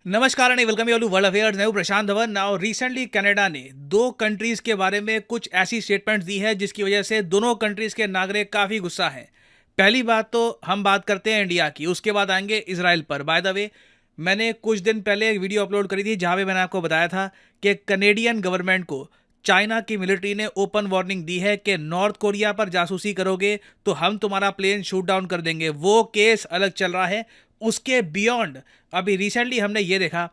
नमस्कार and welcome you all to world affairs. मैं हूं Prashant Dhawan. Now recently Canada ने दो कंट्रीज के बारे में कुछ ऐसी स्टेटमेंट्स दी है जिसकी वजह से दोनों कंट्रीज के नागरिक काफ़ी गुस्सा हैं। पहली बात तो हम बात करते हैं इंडिया की, उसके बाद आएंगे इसराइल पर। बाय द वे, मैंने कुछ दिन पहले एक वीडियो अपलोड करी थी जहां पे मैंने आपको बताया था कि कनेडियन गवर्नमेंट को चाइना की मिलिट्री ने ओपन वार्निंग दी है कि नॉर्थ कोरिया पर जासूसी करोगे तो हम तुम्हारा प्लेन शूट डाउन कर देंगे। वो केस अलग चल रहा है। उसके बियॉन्ड अभी रिसेंटली हमने ये देखा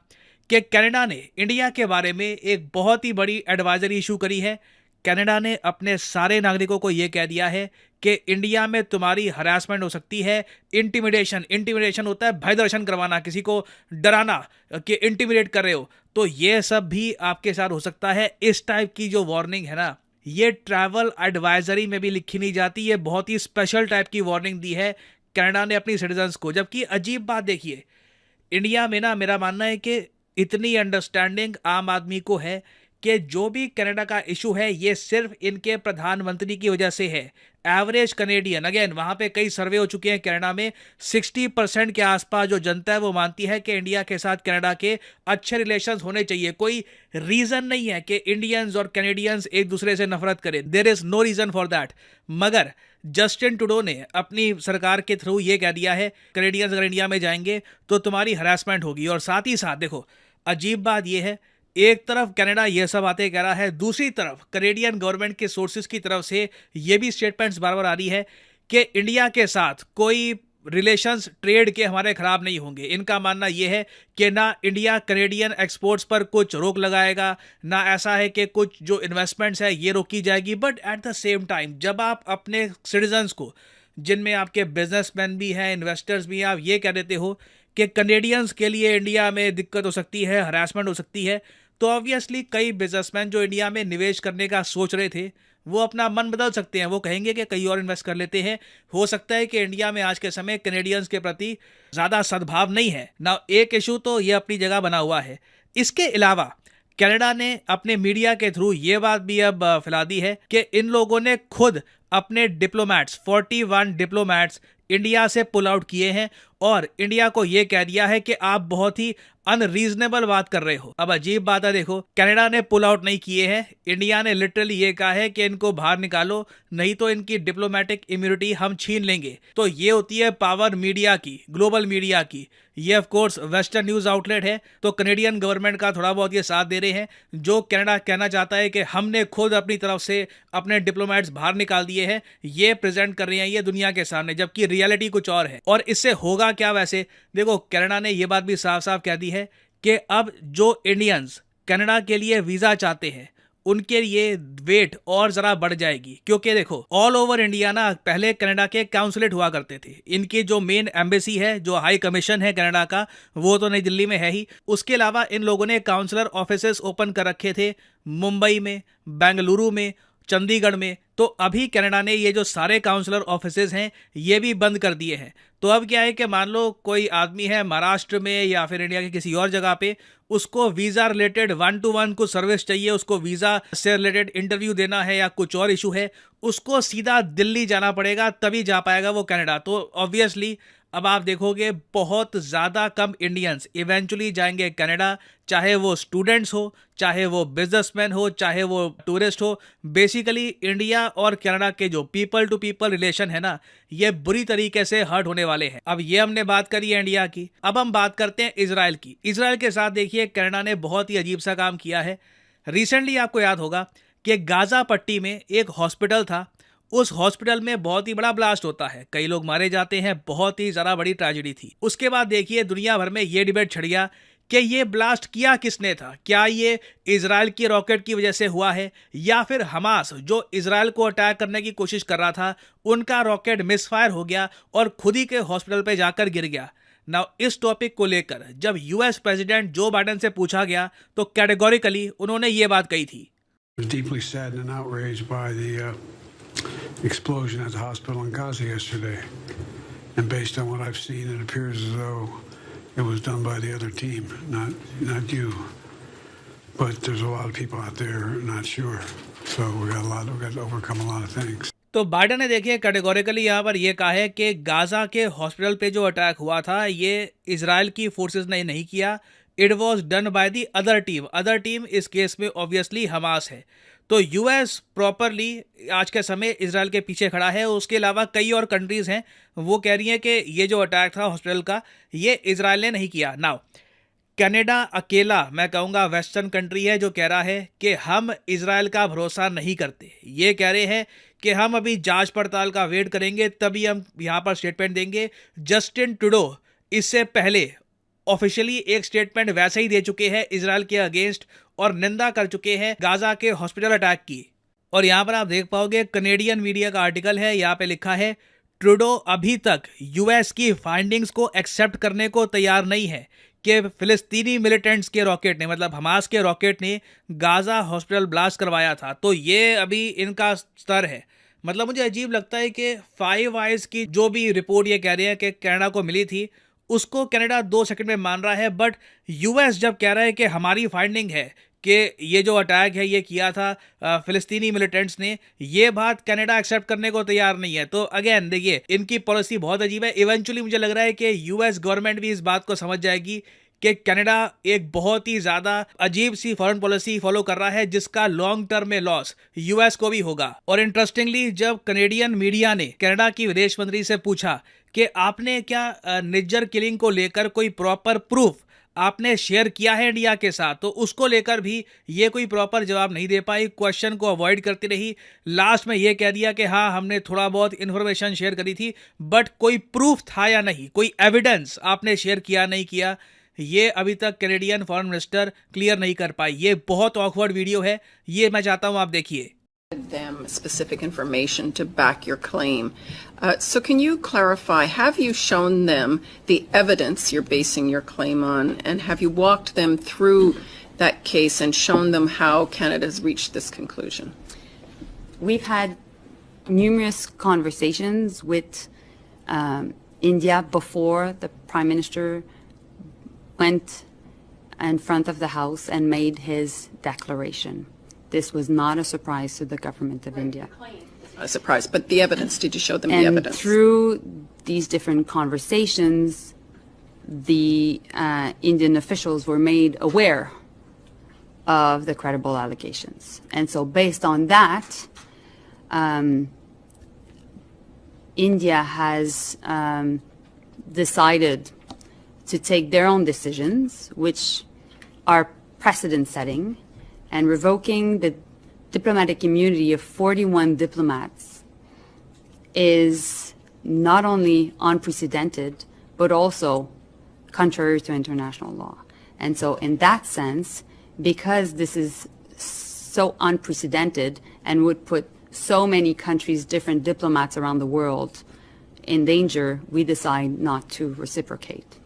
कि कनाडा ने इंडिया के बारे में एक बहुत ही बड़ी एडवाइजरी इशू करी है। कनाडा ने अपने सारे नागरिकों को यह कह दिया है कि इंडिया में तुम्हारी हरासमेंट हो सकती है। इंटिमिडेशन इंटिमिडेशन होता है भय दर्शन करवाना, किसी को डराना कि इंटिमिडेट कर रहे हो, तो ये सब भी आपके साथ हो सकता है। इस टाइप की जो वार्निंग है ना, ये ट्रैवल एडवाइजरी में भी लिखी नहीं जाती। ये बहुत ही स्पेशल टाइप की वार्निंग दी है कनाडा ने अपनी सिटीजन्स को। जबकि अजीब बात देखिए, इंडिया में ना मेरा मानना है कि इतनी अंडरस्टैंडिंग आम आदमी को है कि जो भी कनाडा का इशू है ये सिर्फ इनके प्रधानमंत्री की वजह से है। एवरेज कनेडियन, अगेन वहां पे कई सर्वे हो चुके हैं कनाडा में, 60% के आसपास जो जनता है वो मानती है कि इंडिया के साथ कनाडा के अच्छे रिलेशंस होने चाहिए। कोई रीजन नहीं है कि इंडियंस और कैनेडियंस एक दूसरे से नफरत करें। There is no reason for that. मगर जस्टिन ट्रूडो ने अपनी सरकार के थ्रू ये कह दिया है कैनेडियंस अगर इंडिया में जाएंगे तो तुम्हारी हरासमेंट होगी। और साथ ही साथ देखो, अजीब बात यह है, एक तरफ कनाडा ये सब बातें कह रहा है, दूसरी तरफ कनेडियन गवर्नमेंट के सोर्सेज की तरफ से ये भी स्टेटमेंट्स बार बार आ रही है कि इंडिया के साथ कोई रिलेशंस ट्रेड के हमारे खराब नहीं होंगे। इनका मानना यह है कि ना इंडिया कनेडियन एक्सपोर्ट्स पर कुछ रोक लगाएगा, ना ऐसा है कि कुछ जो इन्वेस्टमेंट्स है ये रोकी जाएगी। But at the same time जब आप अपने सिटीजन्स को, जिनमें आपके बिजनेसमैन भी हैं, इन्वेस्टर्स भी हैं, आप ये कह देते हो कि कनेडियंस के लिए इंडिया में दिक्कत हो सकती है, हरासमेंट हो सकती है, तो ऑब्वियसली कई बिजनेसमैन जो इंडिया में निवेश करने का सोच रहे थे वो अपना मन बदल सकते हैं। वो कहेंगे कि कहीं और इन्वेस्ट कर लेते हैं। हो सकता है कि इंडिया में आज के समय कनेडियंस के प्रति ज़्यादा सद्भाव नहीं है ना। एक इशू तो ये अपनी जगह बना हुआ है। इसके अलावा कनाडा ने अपने मीडिया के थ्रू ये बात भी अब फैला दी है कि इन लोगों ने खुद अपने डिप्लोमैट्स 41 डिप्लोमैट्स इंडिया से पुल आउट किए हैं और इंडिया को यह कह दिया है कि आप बहुत ही अनरीजनेबल बात कर रहे हो। अब अजीब बात है, देखो कनाडा ने पुल आउट नहीं किए हैं, इंडिया ने लिटरली ये कहा है कि इनको बाहर निकालो नहीं तो इनकी डिप्लोमेटिक इम्यूनिटी हम छीन लेंगे। तो ये होती है पावर मीडिया की, ग्लोबल मीडिया की। ये of course western news outlet है, तो कनेडियन गवर्नमेंट का थोड़ा बहुत ये साथ दे रहे हैं। जो कनाडा कहना चाहता है कि हमने खुद अपनी तरफ से अपने डिप्लोमेट्स बाहर निकाल दिए हैं, ये प्रेजेंट कर रहे हैं ये दुनिया के सामने, जबकि रियलिटी कुछ और है। और इससे होगा क्या? वैसे देखो, कनाडा ने यह बात भी साफ साफ कह दी है कि अब जो इंडियंस कनाडा के लिए वीजा चाहते हैं उनके लिए वेट और जरा बढ़ जाएगी। क्योंकि देखो, ऑल ओवर इंडिया ना पहले कनाडा के काउंसलेट हुआ करते थे। इनकी जो मेन एम्बेसी है, जो हाई कमीशन है कनाडा का, वो तो नई दिल्ली में है ही। उसके अलावा इन लोगों ने काउंसलर ऑफिसेस ओपन कर रखे थे मुंबई में, बेंगलुरु में, चंडीगढ़ में। तो अभी कनाडा ने ये जो सारे काउंसलर ऑफिसेज हैं ये भी बंद कर दिए हैं। तो अब क्या है कि मान लो कोई आदमी है महाराष्ट्र में या फिर इंडिया के किसी और जगह पे, उसको वीज़ा रिलेटेड 1-to-1 कुछ सर्विस चाहिए, उसको वीज़ा से रिलेटेड इंटरव्यू देना है या कुछ और इशू है, उसको सीधा दिल्ली जाना पड़ेगा, तभी जा पाएगा वो कनाडा। तो ऑब्वियसली अब आप देखोगे बहुत ज़्यादा कम इंडियंस इवेंचुअली जाएंगे कनाडा, चाहे वो स्टूडेंट्स हो, चाहे वो बिजनेसमैन हो, चाहे वो टूरिस्ट हो। बेसिकली इंडिया और कनाडा के जो पीपल टू पीपल रिलेशन है ना, ये बुरी तरीके से हर्ट होने वाले हैं। अब ये हमने बात करी है इंडिया की, अब हम बात करते हैं इजराइल की। इजराइल के साथ देखिए कनाडा ने बहुत ही अजीब सा काम किया है। रिसेंटली आपको याद होगा कि गाजा पट्टी में एक हॉस्पिटल था, उस हॉस्पिटल में बहुत ही बड़ा ब्लास्ट होता है, कई लोग मारे जाते हैं, बहुत ही ज़्यादा बड़ी ट्रेजेडी थी। उसके बाद देखिए दुनिया भर में ये डिबेट छिड़ गया कि ये ब्लास्ट किया किसने था। क्या ये इजराइल की रॉकेट की वजह से हुआ है या फिर हमास जो इजराइल को अटैक करने की कोशिश कर रहा था उनका रॉकेट मिसफायर हो गया और खुद ही के हॉस्पिटल पे जाकर गिर गया। नाउ इस टॉपिक को लेकर जब यूएस प्रेसिडेंट जो बाइडेन से पूछा गया तो कैटेगोरिकली उन्होंने ये बात कही थी। Deeply saddened and outraged by the explosion at the hospital in Gaza yesterday. And based on what I've seen, it appears as though it was done by the other team, not you. But there's a lot of people out there not sure. So we got to overcome a lot of things. तो Biden ने देखिए categorically यहाँ पर यह कहा है कि Gaza के हॉस्पिटल पे जो अटैक हुआ था ये इजराइल की फोर्सेस ने नहीं किया, it was done by the other team इस केस में ऑब्वियसली हमास है। तो यूएस प्रॉपरली आज के समय इजराइल के पीछे खड़ा है। उसके अलावा कई और कंट्रीज हैं, वो कह रही हैं कि ये जो अटैक था हॉस्पिटल का, ये इजराइल ने नहीं किया। नाउ कनाडा अकेला मैं कहूँगा वेस्टर्न कंट्री है जो कह रहा है कि हम इजराइल का भरोसा नहीं करते। ये कह रहे हैं कि हम अभी जांच पड़ताल का वेट करेंगे, तभी हम यहाँ पर स्टेटमेंट देंगे। जस्टिन ट्रूडो इससे पहले ऑफिशियली एक स्टेटमेंट वैसे ही दे चुके हैं इजराइल के अगेंस्ट और निंदा कर चुके हैं गाजा के हॉस्पिटल अटैक की। और यहाँ पर आप देख पाओगे कनेडियन मीडिया का आर्टिकल है, यहाँ पे लिखा है ट्रूडो अभी तक यूएस की फाइंडिंग्स को एक्सेप्ट करने को तैयार नहीं है कि फिलिस्तीनी मिलिटेंट्स के रॉकेट ने, मतलब हमास के रॉकेट ने गाजा हॉस्पिटल ब्लास्ट करवाया था। तो ये अभी इनका स्तर है। मतलब मुझे अजीब लगता है कि फाइव आइज की जो भी रिपोर्ट ये कह रहे हैं कि कनाडा को मिली थी, उसको कनाडा 2 सेकंड में मान रहा है, बट यूएस जब कह रहा है कि हमारी फाइंडिंग है कि ये जो अटैक है ये किया था फिलिस्तीनी मिलिटेंट्स ने, ये बात कनाडा एक्सेप्ट करने को तैयार नहीं है। तो अगेन देखिए इनकी पॉलिसी बहुत अजीब है। इवेंचुअली मुझे लग रहा है कि यूएस गवर्नमेंट भी इस बात को समझ जाएगी कि कनाडा एक बहुत ही ज़्यादा अजीब सी फॉरेन पॉलिसी फॉलो कर रहा है जिसका लॉन्ग टर्म में लॉस यूएस को भी होगा। और इंटरेस्टिंगली जब कनेडियन मीडिया ने कनाडा की विदेश मंत्री से पूछा कि आपने क्या निज्जर किलिंग को लेकर कोई प्रॉपर प्रूफ आपने शेयर किया है इंडिया के साथ, तो उसको लेकर भी ये कोई प्रॉपर जवाब नहीं दे पाई, क्वेश्चन को अवॉइड करती रही। लास्ट में ये कह दिया कि हाँ हमने थोड़ा बहुत इन्फॉर्मेशन शेयर करी थी, बट कोई प्रूफ था या नहीं, कोई एविडेंस आपने शेयर किया नहीं किया, ये अभी तक कैनेडियन फॉरेन मिनिस्टर क्लियर नहीं कर पाई। ये बहुत ऑकवर्ड वीडियो है, ये मैं चाहता हूँ आप देखिए। Them specific information to back your claim. So can you clarify, have you shown them the evidence you're basing your claim on, and have you walked them through that case and shown them how Canada's reached this conclusion? We've had numerous conversations with India before the Prime Minister went in front of the House and made his declaration. This was not a surprise to the government of India. A surprise, but the evidence, did you show them the And evidence? through these different conversations, the Indian officials were made aware of the credible allegations. And so based on that, India has decided to take their own decisions, which are precedent-setting, and revoking the diplomatic immunity of 41 diplomats is not only unprecedented, but also contrary to international law. And so in that sense, because this is so unprecedented and would put so many countries, different diplomats around the world in danger, we decide not to reciprocate.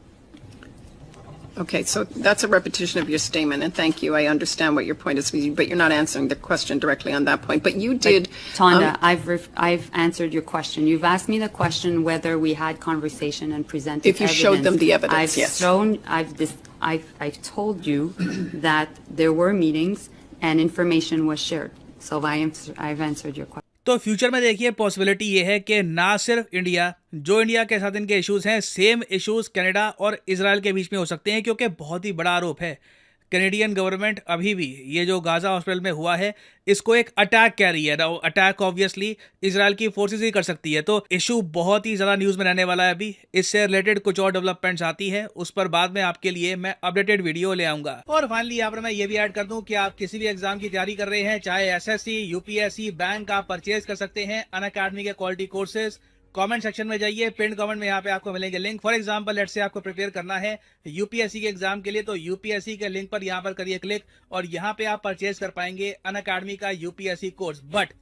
Okay, so that's a repetition of your statement, and thank you. I understand what your point is, but you're not answering the question directly on that point. But you did, Tonda, I've answered your question. You've asked me the question whether we had conversation and presented if you showed them the evidence. I've yes. shown. I've told you that there were meetings and information was shared. So I've answered your question. तो future में देखिए possibility ये है कि ना सिर्फ India, जो India के साथ इनके इश्यूज हैं, सेम इश्यूज कनाडा और इजराइल के बीच में हो सकते हैं, क्योंकि बहुत ही बड़ा आरोप है। कैनेडियन गवर्नमेंट अभी भी ये जो गाजा हॉस्पिटल में हुआ है इसको एक अटैक कह रही है। ना अटैक ऑब्वियसली इजराइल की फोर्सेस ही कर सकती है। तो इशू बहुत ही ज़्यादा न्यूज़ में रहने वाला है। अभी इससे रिलेटेड कुछ और डेवलपमेंट्स आती है, उस पर बाद में आपके लिए मैं अपडेटेड वीडियो ले आऊँगा। और फाइनली यहाँ पर मैं ये भी ऐड कर दूँ कि आप किसी भी एग्जाम की तैयारी कर रहे हैं, चाहे एसएससी, यूपीएससी, बैंक, आप परचेज कर सकते हैं अनअकैडमी के क्वालिटी कोर्सेज। कमेंट सेक्शन में जाइए, पिन कमेंट में यहाँ पे आपको मिलेंगे link. For example let's say आपको प्रिपेयर करना है यूपीएससी के एग्जाम के लिए, तो यूपीएससी के लिंक पर यहाँ पर करिए क्लिक और यहाँ पे आप परचेज कर पाएंगे अनअकैडमी का यूपीएससी कोर्स। बट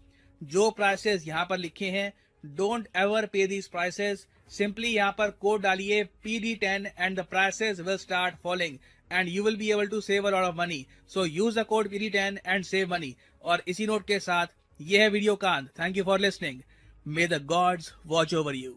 जो प्राइसेस यहाँ पर लिखे हैं, don't ever pay these prices. Simply यहाँ पर कोड डालिए PD10 and the prices will start following and you will be able to save a lot of money. So use the code PD10 and save money. और इसी note के साथ ये है video का अंत। Thank you for listening. May the gods watch over you.